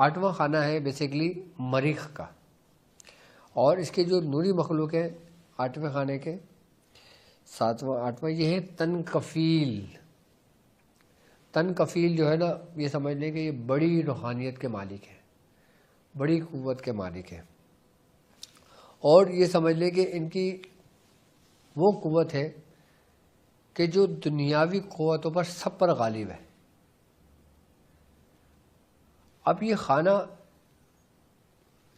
آٹھواں خانہ ہے بیسیکلی مریخ کا، اور اس کے جو نوری مخلوق ہیں آٹھویں خانے کے آٹھواں یہ ہے تنکفیل۔ تنکفیل جو ہے نا، یہ سمجھ لیں کہ یہ بڑی روحانیت کے مالک ہے، بڑی قوت کے مالک ہے، اور یہ سمجھ لیں کہ ان کی وہ قوت ہے کہ جو دنیاوی قوتوں پر سب پر غالب ہے۔ اب یہ خانہ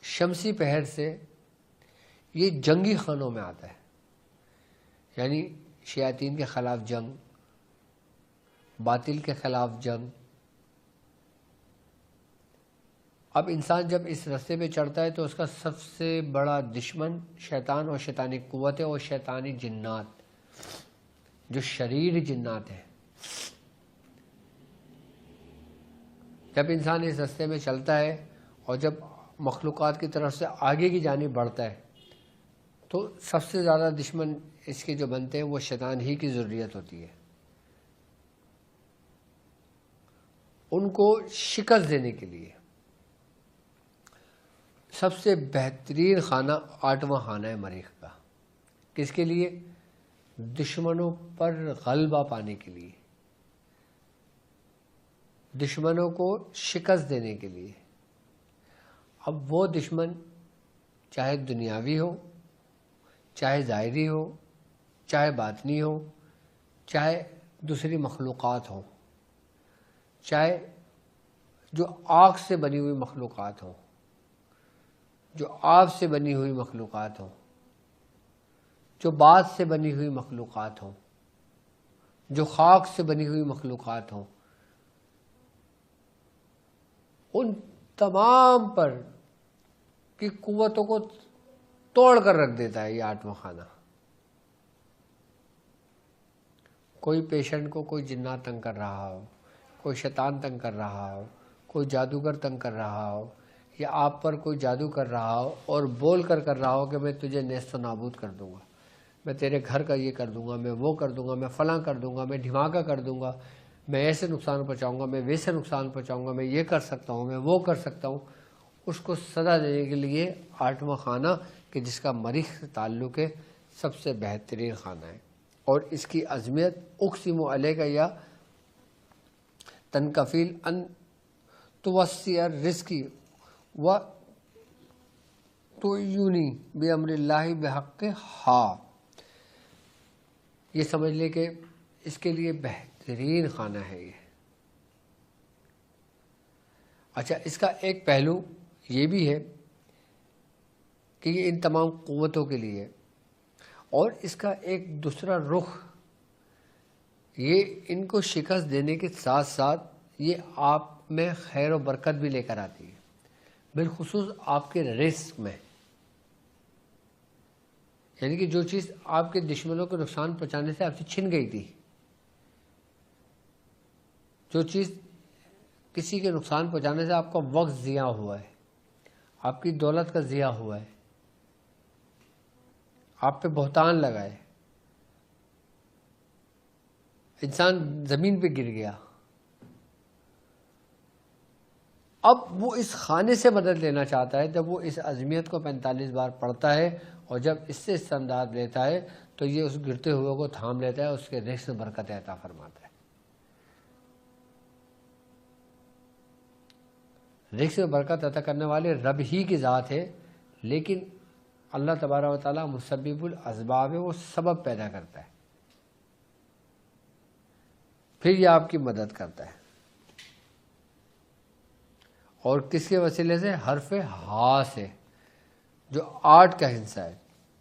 شمسی پہر سے یہ جنگی خانوں میں آتا ہے، یعنی شیاطین کے خلاف جنگ، باطل کے خلاف جنگ۔ اب انسان جب اس راستے پہ چڑھتا ہے تو اس کا سب سے بڑا دشمن شیطان اور شیطانی قوتیں اور شیطانی جنات، جو شریر جنات ہیں۔ جب انسان اس راستے میں چلتا ہے اور جب مخلوقات کی طرف سے آگے کی جانب بڑھتا ہے تو سب سے زیادہ دشمن اس کے جو بنتے ہیں وہ شیطان ہی کی ضروریت ہوتی ہے۔ ان کو شکست دینے کے لیے سب سے بہترین خانہ آٹھواں خانہ ہے مریخ کا۔ کس کے لیے؟ دشمنوں پر غلبہ پانے کے لیے، دشمنوں کو شکست دینے کے لیے۔ اب وہ دشمن چاہے دنیاوی ہو، چاہے ظاہری ہو، چاہے باطنی ہو، چاہے دوسری مخلوقات ہوں، چاہے جو آگ سے بنی ہوئی مخلوقات ہوں، جو آب سے بنی ہوئی مخلوقات ہوں، جو بات سے بنی ہوئی مخلوقات ہوں، جو خاک سے بنی ہوئی مخلوقات ہوں، ان تمام پر کی قوتوں کو توڑ کر رکھ دیتا ہے یہ آٹھواں خانہ۔ کوئی پیشنٹ کو کوئی جنات تنگ کر رہا ہو، کوئی شیطان تنگ کر رہا ہو، کوئی جادوگر تنگ کر رہا ہو، یا آپ پر کوئی جادو کر رہا ہو اور بول کر رہا ہو کہ میں تجھے نیست و نابود کر دوں گا، میں تیرے گھر کا یہ کر دوں گا، میں وہ کر دوں گا، میں فلاں کر دوں گا، میں دھماکہ کر دوں گا، میں ایسے نقصان پہنچاؤں گا، میں ویسے نقصان پہنچاؤں گا، میں یہ کر سکتا ہوں، میں وہ کر سکتا ہوں، اس کو سزا دینے کے لیے آٹھواں خانہ کہ جس کا مریخ سے تعلق ہے سب سے بہترین خانہ ہے، اور اس کی عظمت اقسم علیک یا تنکفیل ان توسع رزقی و تعینی بامر اللہ بحق ہا۔ یہ سمجھ لے کہ اس کے لیے بہترین خانہ ہے یہ۔ اچھا، اس کا ایک پہلو یہ بھی ہے کہ یہ ان تمام قوتوں کے لیے، اور اس کا ایک دوسرا رخ یہ ان کو شکست دینے کے ساتھ ساتھ یہ آپ میں خیر و برکت بھی لے کر آتی ہے، بالخصوص آپ کے رزق میں۔ یعنی کہ جو چیز آپ کے دشمنوں کو نقصان پہنچانے سے آپ سے چھن گئی تھی، جو چیز کسی کے نقصان پہنچانے سے آپ کا وقت ضیاع ہوا ہے، آپ کی دولت کا ضیاع ہوا ہے، آپ پہ بہتان لگا ہے، انسان زمین پہ گر گیا، اب وہ اس خانے سے مدد لینا چاہتا ہے۔ جب وہ اس عظمیت کو 45 بار پڑھتا ہے اور جب اس سے استمداد لیتا ہے تو یہ اس گرتے ہوئے کو تھام لیتا ہے، اس کے رزق میں برکت عطا فرماتا ہے۔ رزق میں برکت عطا کرنے والے رب ہی کی ذات ہے، لیکن اللہ تبارک و تعالیٰ مسبب الاسباب ہے، وہ سبب پیدا کرتا ہے، پھر یہ آپ کی مدد کرتا ہے۔ اور کس کے وسیلے سے؟ حرف ہا سے، جو 8 کا حصہ ہے۔